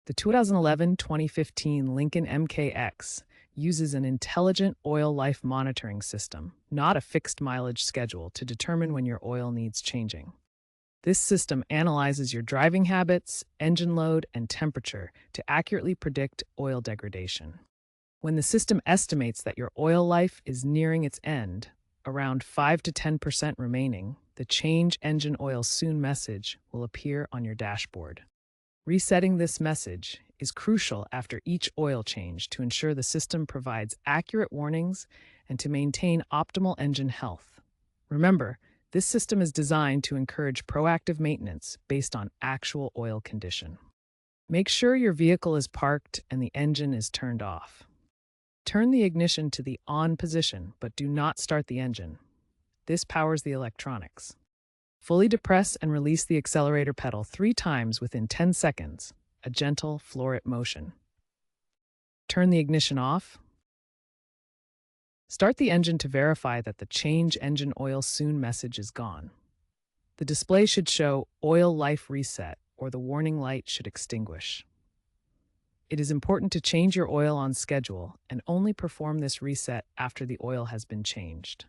The 2011-2015 Lincoln MKX uses an intelligent oil life monitoring system, not a fixed mileage schedule, to determine when your oil needs changing. This system analyzes your driving habits, engine load, and temperature to accurately predict oil degradation. When the system estimates that your oil life is nearing its end, around 5 to 10% remaining, the Change Engine Oil Soon message will appear on your dashboard. Resetting this message is crucial after each oil change to ensure the system provides accurate warnings and to maintain optimal engine health. Remember, this system is designed to encourage proactive maintenance based on actual oil condition. Make sure your vehicle is parked and the engine is turned off. Turn the ignition to the on position, but do not start the engine. This powers the electronics. Fully depress and release the accelerator pedal 3 times within 10 seconds, a gentle floor-it motion. Turn the ignition off. Start the engine to verify that the Change Engine Oil Soon message is gone. The display should show Oil Life Reset, or the warning light should extinguish. It is important to change your oil on schedule and only perform this reset after the oil has been changed.